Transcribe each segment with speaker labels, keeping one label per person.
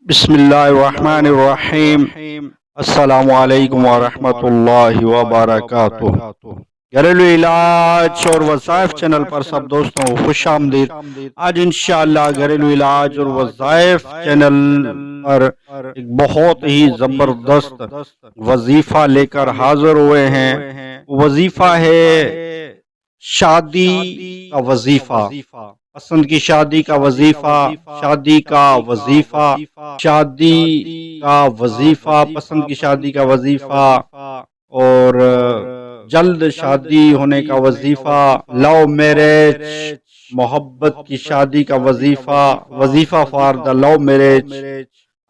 Speaker 1: بسم اللہ الرحمن الرحیم۔ السلام علیکم ورحمۃ اللہ وبرکاتہ۔ گھریلو علاج اور وظائف چینل پر سب دوستوں کو خوش آمدید۔ آج انشاءاللہ گھریلو علاج اور وظائف چینل پر ایک بہت ہی زبردست وظیفہ لے کر حاضر ہوئے ہیں۔ وظیفہ ہے شادی کا وظیفہ، پسند کی شادی کا وظیفہ، شادی کا وظیفہ، شادی کا وظیفہ، پسند کی شادی کا وظیفہ اور جلد شادی ہونے کا وظیفہ، لو میرج، محبت کی شادی کا وظیفہ، وظیفہ فار دا لو میرج۔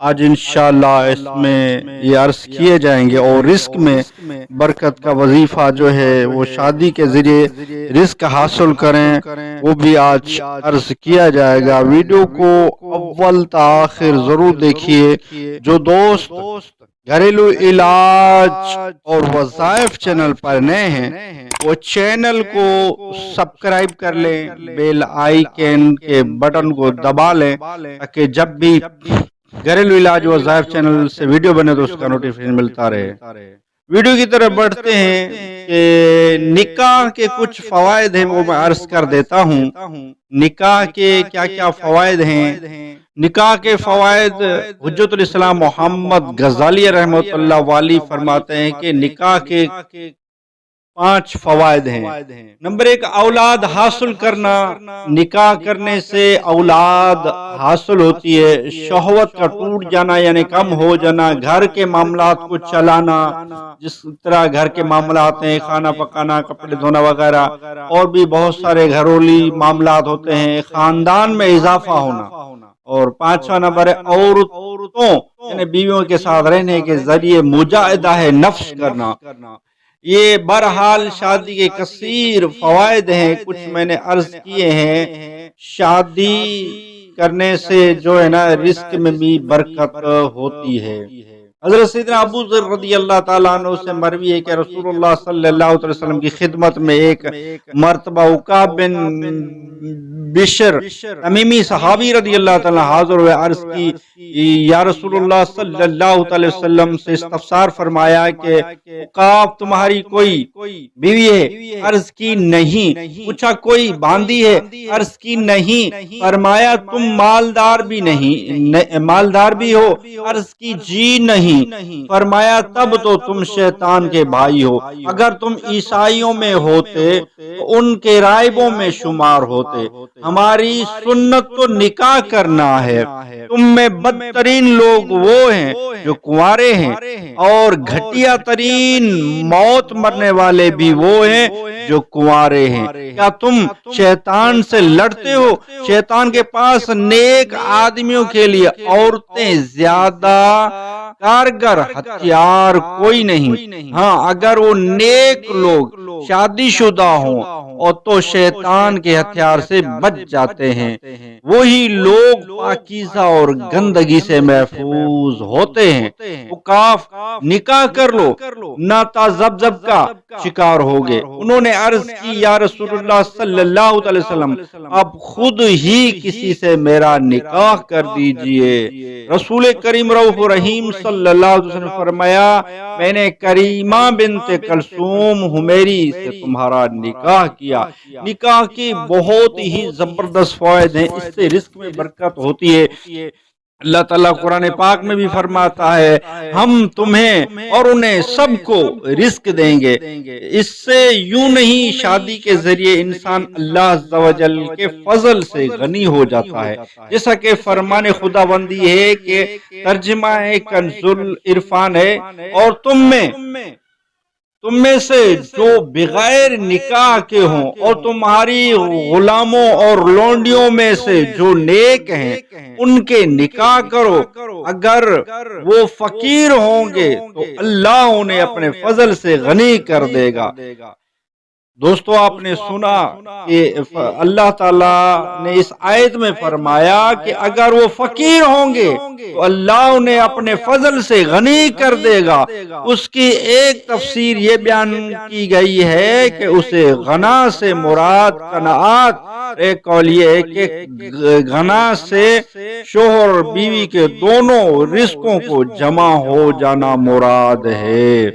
Speaker 1: آج انشاءاللہ اس میں یہ عرض کیے جائیں گے، اور رزق میں برکت کا وظیفہ جو ہے وہ شادی کے ذریعے رزق حاصل کریں، وہ بھی آج عرض کیا جائے گا۔ ویڈیو کو اول تا آخر ضرور دیکھیے۔ جو دوست گھریلو علاج اور وظائف چینل پر نئے ہیں وہ چینل کو سبسکرائب کر لیں، بیل آئیکن کے بٹن کو دبا لیں تاکہ جب بھی گھریلو علاج وظائف چینل سے ویڈیو بنے تو اس کا نوٹیفیکیشن ملتا رہے۔ ویڈیو کی طرف بڑھتے ہیں کہ نکاح کے کچھ فوائد ہیں، وہ میں عرض کر دیتا ہوں۔ نکاح کے کیا کیا فوائد ہیں؟ نکاح کے فوائد حجت الاسلام محمد غزالی رحمۃ اللہ والی فرماتے ہیں کہ نکاح کے 5 فوائد ہیں۔ نمبر 1، اولاد حاصل کرنا۔ نکاح کرنے سے اولاد حاصل ہوتی ہے۔ شہوت کا ٹوٹ جانا یعنی کم ہو جانا، گھر کے معاملات کو چلانا، جس طرح گھر کے معاملات ہیں، کھانا پکانا، کپڑے دھونا وغیرہ، اور بھی بہت سارے گھریلو معاملات ہوتے ہیں، خاندان میں اضافہ ہونا۔ اور 5واں نمبر ہے عورتوں یعنی بیویوں کے ساتھ رہنے کے ذریعے مجاہدہ نفس کرنا۔ یہ بہرحال شادی کے کثیر فوائد ہیں، کچھ میں نے عرض کیے ہیں۔ شادی کرنے سے جو ہے نا رزق میں بھی برکت ہوتی ہے۔ حضرت سیدنا ابو ذر رضی اللہ تعالیٰ عنہ سے مروی ہے کہ رسول اللہ صلی اللہ علیہ وسلم کی خدمت میں ایک مرتبہ عقاب بن بشر تمیمی صحابی رضی اللہ تعالیٰ حاضر ہوئے، عرض کی یا رسول اللہ صلی اللہ علیہ وسلم سے استفسار فرمایا کہ عقاب تمہاری کوئی بیوی ہے؟ عرض کی نہیں۔ پوچھا کوئی باندی ہے؟ عرض کی نہیں۔ فرمایا تم مالدار بھی ہو؟ عرض کی جی نہیں۔ فرمایا تب تو تم شیطان کے بھائی ہو، اگر تم عیسائیوں میں ہوتے تو ان کے راہبوں میں شمار ہوتے۔ ہماری سنت تو نکاح کرنا ہے۔ تم میں بدترین لوگ وہ ہیں جو کنوارے ہیں، اور گھٹیا ترین موت مرنے والے بھی وہ ہیں جو کنوارے ہیں۔ کیا تم شیطان سے لڑتے ہو؟ شیطان کے پاس نیک آدمیوں کے لیے عورتیں زیادہ کارگر ہتھیار کوئی نہیں۔ ہاں اگر وہ نیک لوگ شادی شدہ ہوں اور تو شیطان کے ہتھیار سے بچ جاتے ہیں۔ وہی لوگ پاکیزہ اور گندگی سے محفوظ ہوتے ہیں۔ وقاف نکاح کر لو، نہ تذبذب کا شکار ہوگے۔ انہوں نے عرض کی یا رسول اللہ صلی اللہ علیہ وسلم اب خود ہی کسی سے میرا نکاح کر دیجئے۔ رسول کریم رؤوف رحیم صلی اللہ علیہ وسلم فرمایا میں نے کریمہ بنت کلثوم حمیری سے تمہارا نکاح کیا۔ نکاح کی بہت ہی زبردست فوائد ہیں، اس سے رزق میں برکت ہوتی ہے۔ اللہ تعالیٰ قرآن پاک میں بھی فرماتا ہے ہم تمہیں اور انہیں سب کو رزق دیں گے۔ اس سے یوں نہیں شادی کے ذریعے انسان اللہ عز و جل کے فضل سے غنی ہو جاتا ہے، جیسا کہ فرمان خداوندی ہے کہ ترجمہ کنز العرفان ہے، اور تم میں سے جو بغیر نکاح کے ہوں اور تمہاری غلاموں اور لونڈیوں میں سے جو نیک ہیں ان کے نکاح کرو، اگر وہ فقیر ہوں گے تو اللہ انہیں اپنے فضل سے غنی کر دے گا۔ دوستو آپ نے سنا کہ اللہ تعالیٰ نے اس آیت میں فرمایا کہ اگر وہ فقیر ہوں گے تو اللہ انہیں اپنے فضل سے غنی کر دے گا۔ اس کی ایک تفسیر یہ بیان کی گئی ہے کہ اسے غنا سے مراد قناعت ایک قول یہ ہے کہ غنا سے شوہر اور بیوی کے دونوں رزقوں کو جمع ہو جانا مراد ہے۔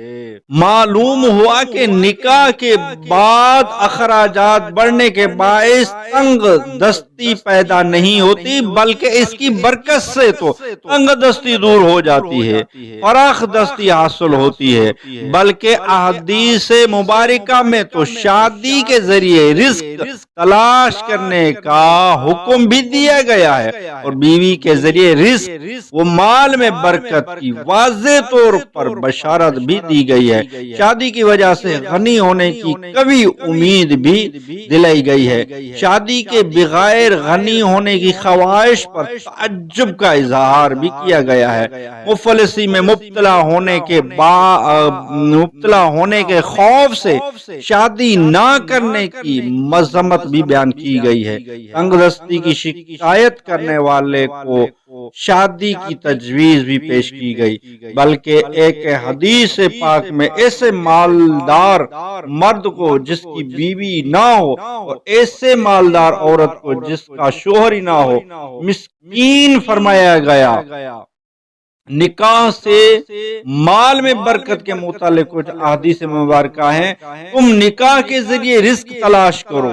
Speaker 1: معلوم ہوا کہ نکاح کے بعد اخراجات بڑھنے کے باعث تنگ دستی پیدا نہیں ہوتی، بلکہ اس کی برکت سے تو تنگ دستی دور ہو جاتی ہے، فراخ دستی حاصل ہوتی ہے، بلکہ احادیث مبارکہ میں تو شادی کے ذریعے رزق تلاش کرنے کا حکم بھی دیا گیا ہے، اور بیوی کے ذریعے رزق و مال میں برکت کی واضح طور پر بشارت بھی دی گئی ہے۔ شادی کی وجہ سے غنی ہونے کی کبھی امید بھی دلائی گئی ہے۔ شادی کے بغیر غنی ہونے کی خواہش پر تعجب کا اظہار بھی کیا گیا ہے۔ مفلسی میں مبتلا ہونے کے خوف سے شادی نہ کرنے کی مذمت بھی بیان کی گئی ہے۔ تنگ دستی کی شکایت کرنے والے کو شادی کی تجویز بھی پیش کی گئی، بلکہ ایک حدیث پاک میں ایسے مالدار مرد کو جس کی بیوی نہ ہو اور ایسے مالدار عورت کو جس کا شوہر ہی نہ ہو مسکین فرمایا گیا۔ نکاح سے مال میں برکت کے متعلق کچھ احادیث مبارکہ ہیں۔ تم نکاح کے ذریعے رزق تلاش کرو،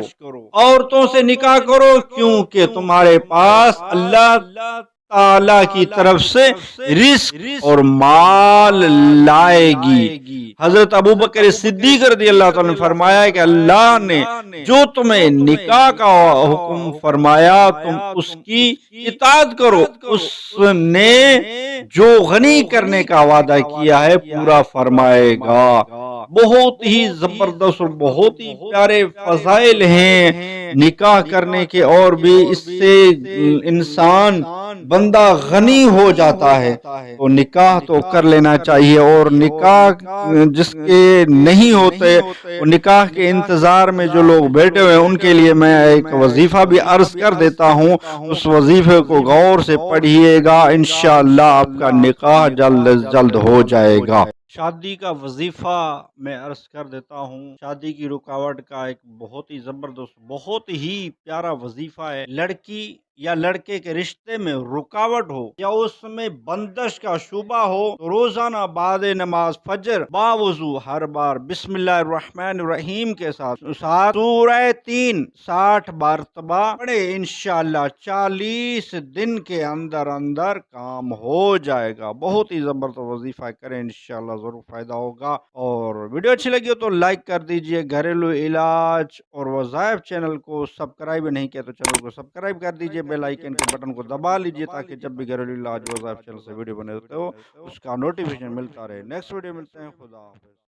Speaker 1: عورتوں سے نکاح کرو، کیونکہ تمہارے پاس اللہ تعالی کی طرف سے رزق اور مال لائے گی۔ حضرت ابوبکر صدیق رضی اللہ تعالیٰ نے فرمایا کہ اللہ نے جو تمہیں نکاح کا حکم فرمایا تم اس کی اطاعت کرو، اس نے جو غنی کرنے کا وعدہ کیا ہے پورا فرمائے گا۔ بہت ہی زبردست اور بہت ہی پیارے فضائل ہیں نکاح کرنے کے، اور بھی اس سے انسان بندہ غنی ہو جاتا ہے، تو نکاح تو کر لینا چاہیے۔ اور نکاح جس کے نہیں ہوتے، نکاح کے انتظار میں جو لوگ بیٹھے ہوئے ان کے لیے میں ایک وظیفہ بھی عرض کر دیتا ہوں، اس وظیفے کو غور سے پڑھیے گا، انشاءاللہ آپ کا نکاح جلد از جلد ہو جائے گا۔ شادی کا وظیفہ میں عرض کر دیتا ہوں۔ شادی کی رکاوٹ کا ایک بہت ہی زبردست، بہت ہی پیارا وظیفہ ہے۔ لڑکی یا لڑکے کے رشتے میں رکاوٹ ہو یا اس میں بندش کا شبہ ہو تو روزانہ بعد نماز فجر باوضو ہر بار بسم اللہ الرحمن الرحیم کے ساتھ سورہ 60 مرتبہ پڑھے، انشاءاللہ 40 دن کے اندر اندر کام ہو جائے گا۔ بہت ہی زبردست وظیفہ کریں، انشاءاللہ ضرور فائدہ ہوگا۔ اور ویڈیو اچھی لگی ہو تو لائک کر دیجئے۔ گھریلو علاج اور وظائف چینل کو سبسکرائب نہیں کیا تو چینل کو سبسکرائب کر دیجئے، بیل آئیکن کے بٹن کو دبا لیجئے تاکہ جب بھی گھریلو علاج وظائف چینل سے ویڈیو بنے ہوتے ہو اس کا نوٹیفیکیشن ملتا رہے۔ نیکسٹ ویڈیو ملتے ہیں، خدا حافظ۔